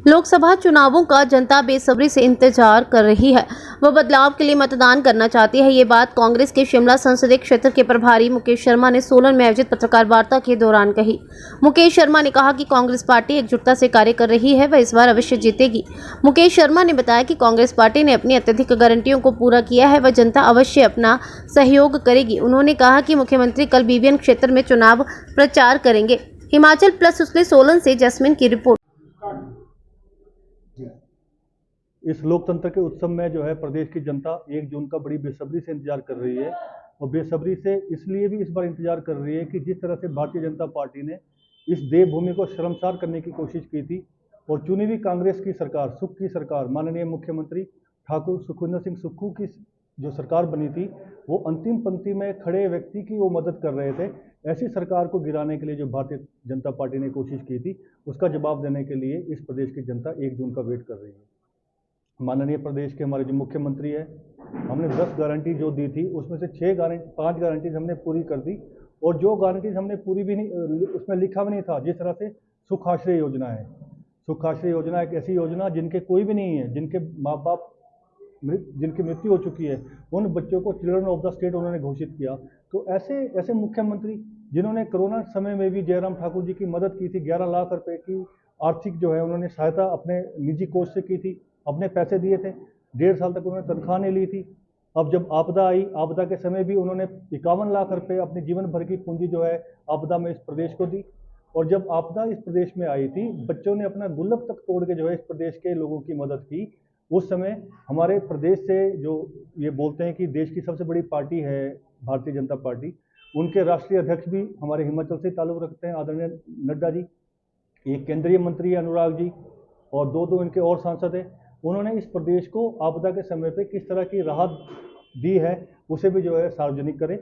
लोकसभा चुनावों का जनता बेसब्री से इंतजार कर रही है। वह बदलाव के लिए मतदान करना चाहती है। ये बात कांग्रेस के शिमला संसदीय क्षेत्र के प्रभारी मुकेश शर्मा ने सोलन में आयोजित पत्रकार वार्ता के दौरान कही। मुकेश शर्मा ने कहा कि कांग्रेस पार्टी एकजुटता से कार्य कर रही है, वह इस बार अवश्य जीतेगी। मुकेश शर्मा ने बताया कि कांग्रेस पार्टी ने अपनी अत्यधिक गारंटियों को पूरा किया है, वह जनता अवश्य अपना सहयोग करेगी। उन्होंने कहा कि मुख्यमंत्री कल बीबीएन क्षेत्र में चुनाव प्रचार करेंगे। हिमाचल प्लस उसले सोलन से जैस्मिन की रिपोर्ट। इस लोकतंत्र के उत्सव में जो है प्रदेश की जनता 1 जून का बड़ी बेसब्री से इंतजार कर रही है। और बेसब्री से इसलिए भी इस बार इंतजार कर रही है कि जिस तरह से भारतीय जनता पार्टी ने इस देवभूमि को शर्मसार करने की कोशिश की थी और चुनी हुई कांग्रेस की सरकार, सुख की सरकार, माननीय मुख्यमंत्री ठाकुर सुखविंदर सिंह सुक्खू की जो सरकार बनी थी, वो अंतिम पंक्ति में खड़े व्यक्ति की वो मदद कर रहे थे। ऐसी सरकार को गिराने के लिए जो भारतीय जनता पार्टी ने कोशिश की थी, उसका जवाब देने के लिए इस प्रदेश की जनता 1 जून का वेट कर रही है। माननीय प्रदेश के हमारे जो मुख्यमंत्री है, हमने 10 गारंटी जो दी थी उसमें से 5 गारंटीज हमने पूरी कर दी। और जो गारंटीज हमने पूरी भी नहीं, उसमें लिखा भी नहीं था, जिस तरह से सुखाश्रय योजना है। सुखाश्रय योजना एक ऐसी योजना जिनके कोई भी नहीं है, जिनके माँ बाप जिनकी मृत्यु हो चुकी है, उन बच्चों को चिल्ड्रन ऑफ द स्टेट उन्होंने घोषित किया। तो ऐसे ऐसे मुख्यमंत्री जिन्होंने कोरोना समय में भी जयराम ठाकुर जी की मदद की थी, 11 लाख रुपए की आर्थिक जो है उन्होंने सहायता अपने निजी कोष से की थी, अपने पैसे दिए थे। 1.5 साल तक उन्होंने तनख्वाह नहीं ली थी। अब जब आपदा आई, आपदा के समय भी उन्होंने 51 लाख रुपए अपने जीवन भर की पूंजी जो है आपदा में इस प्रदेश को दी। और जब आपदा इस प्रदेश में आई थी, बच्चों ने अपना गुल्लक तक तोड़ के जो है इस प्रदेश के लोगों की मदद की। उस समय हमारे प्रदेश से जो ये बोलते हैं कि देश की सबसे बड़ी पार्टी है भारतीय जनता पार्टी, उनके राष्ट्रीय अध्यक्ष भी हमारे हिमाचल से ताल्लुक रखते हैं, आदरणीय नड्डा जी। एक केंद्रीय मंत्री है अनुराग जी, और दो इनके और सांसद हैं। उन्होंने इस प्रदेश को आपदा के समय पे किस तरह की राहत दी है, उसे भी जो है सार्वजनिक करें।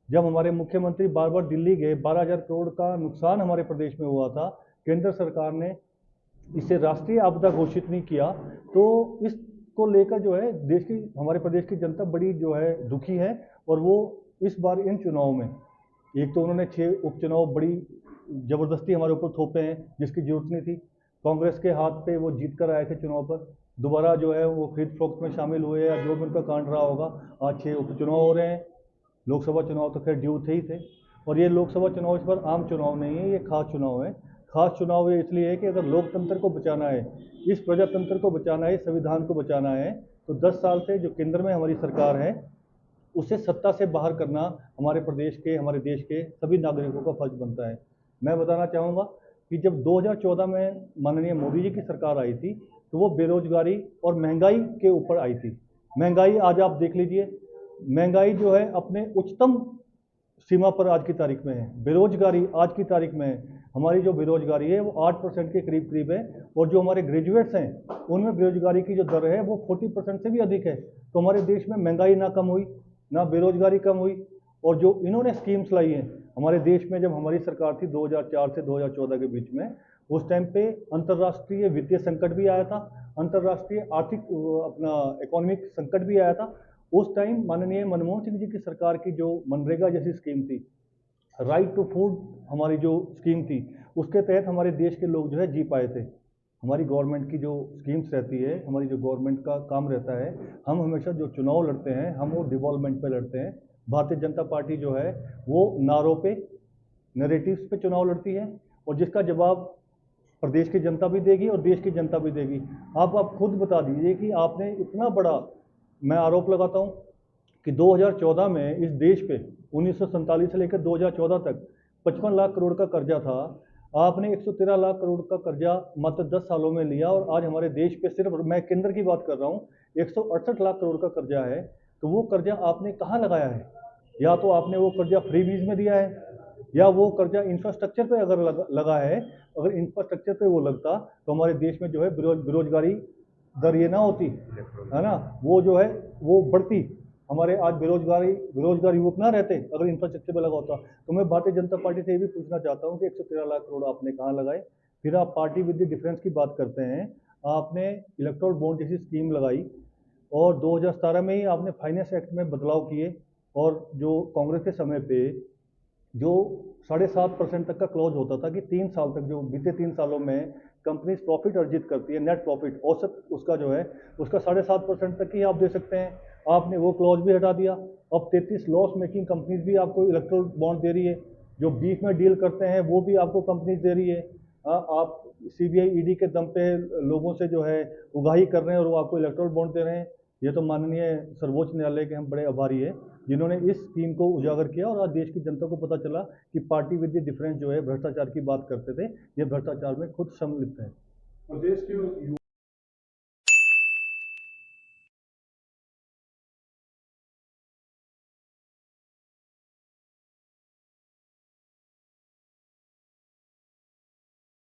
जब हमारे मुख्यमंत्री बार बार दिल्ली गए, 12,000 करोड़ का नुकसान हमारे प्रदेश में हुआ था, केंद्र सरकार ने इसे राष्ट्रीय आपदा घोषित नहीं किया। तो इसको लेकर जो है देश की, हमारे प्रदेश की जनता बड़ी जो है दुखी है। और वो इस बार इन चुनाव में, एक तो उन्होंने 6 उपचुनाव बड़ी ज़बरदस्ती हमारे ऊपर थोपे हैं, जिसकी जरूरत नहीं थी। कांग्रेस के हाथ पे वो जीत कर आए थे चुनाव पर, दोबारा जो है वो खरीद फरोख्त में शामिल हुए या जो भी उनका कांड रहा होगा। आज 6 उपचुनाव हो रहे हैं। लोकसभा चुनाव तो खैर ड्यू थे ही थे, और ये लोकसभा चुनाव इस बार आम चुनाव नहीं है, ये खास चुनाव है। खास चुनाव ये इसलिए है कि अगर लोकतंत्र को बचाना है, इस प्रजातंत्र को बचाना है, संविधान को बचाना है, तो 10 साल से जो केंद्र में हमारी सरकार है, उसे सत्ता से बाहर करना हमारे प्रदेश के, हमारे देश के सभी नागरिकों का फर्ज बनता है। मैं बताना चाहूँगा कि जब 2014 में माननीय मोदी जी की सरकार आई थी, तो वो बेरोजगारी और महंगाई के ऊपर आई थी। महंगाई आज आप देख लीजिए, महंगाई जो है अपने उच्चतम सीमा पर आज की तारीख में है। बेरोजगारी आज की तारीख में है, हमारी जो बेरोजगारी है वो 8% के करीब करीब है। और जो हमारे ग्रेजुएट्स हैं, उनमें बेरोजगारी की जो दर है वो 40% से भी अधिक है। तो हमारे देश में महंगाई ना कम हुई, ना बेरोजगारी कम हुई। और जो इन्होंने स्कीम्स लाई हैं हमारे देश में, जब हमारी सरकार थी 2004 से 2014 के बीच में, उस टाइम पे अंतर्राष्ट्रीय वित्तीय संकट भी आया था, अंतर्राष्ट्रीय आर्थिक अपना इकोनॉमिक संकट भी आया था। उस टाइम माननीय मनमोहन सिंह जी की सरकार की जो मनरेगा जैसी स्कीम थी, राइट टू फूड हमारी जो स्कीम थी, उसके तहत हमारे देश के लोग जो है जी पाए थे। हमारी गवर्नमेंट की जो स्कीम्स रहती है, हमारी जो गवर्नमेंट का काम रहता है, हम हमेशा जो चुनाव लड़ते हैं, हम वो डेवलपमेंट पे लड़ते हैं। भारतीय जनता पार्टी जो है वो नारों पे, नरेटिव्स पे चुनाव लड़ती है, और जिसका जवाब प्रदेश की जनता भी देगी और देश की जनता भी देगी। आप खुद बता दीजिए कि आपने इतना बड़ा, मैं आरोप लगाता हूँ कि 2014 में इस देश पे 1947 से लेकर 2014 तक 55 लाख करोड़ का कर्जा था। आपने 113 लाख करोड़ का कर्जा मात्र 10 सालों में लिया, और आज हमारे देश पे सिर्फ, मैं केंद्र की बात कर रहा हूँ, 168 लाख करोड़ का कर्जा है। तो वो कर्जा आपने कहाँ लगाया है? या तो आपने वो कर्जा फ्री बीज में दिया है, या वो कर्जा इंफ्रास्ट्रक्चर पे अगर लगा है। अगर इंफ्रास्ट्रक्चर पे वो लगता तो हमारे देश में जो है बेरोजगारी दर ये ना होती, है ना, वो जो है वो बढ़ती। हमारे आज बेरोजगार युवक ना रहते अगर इंफ्रास्ट्रक्चर पे लगा होता। तो मैं भारतीय जनता पार्टी से ये भी पूछना चाहता हूँ कि 113 लाख करोड़ आपने कहाँ लगाए? फिर आप पार्टी विद द डिफरेंस की बात करते हैं, आपने इलेक्टोरल बॉन्ड जैसी स्कीम लगाई, और 2017 में ही आपने फाइनेंस एक्ट में बदलाव किए। और जो कांग्रेस के समय पे जो 7.5% तक का क्लॉज होता था कि 3 साल तक, जो बीते 3 सालों में कंपनीज प्रॉफिट अर्जित करती है, नेट प्रॉफिट औसत उसका जो है उसका 7.5% तक ही आप दे सकते हैं। आपने वो क्लॉज भी हटा दिया। अब 33 लॉस मेकिंग कंपनीज भी आपको इलेक्ट्रोल बॉन्ड दे रही है। जो बीफ में डील करते हैं वो भी आपको कंपनीज दे रही है। आप सीबीआई ईडी के दम पे लोगों से जो है उगाही कर रहे हैं और वो आपको इलेक्ट्रोल बॉन्ड दे रहे हैं। ये तो माननीय सर्वोच्च न्यायालय के हम बड़े आभारी हैं जिन्होंने इस स्कीम को उजागर किया और आज देश की जनता को पता चला कि पार्टी विद द डिफरेंस जो है भ्रष्टाचार की बात करते थे, ये भ्रष्टाचार में खुद सम्मिलित है। प्रदेश के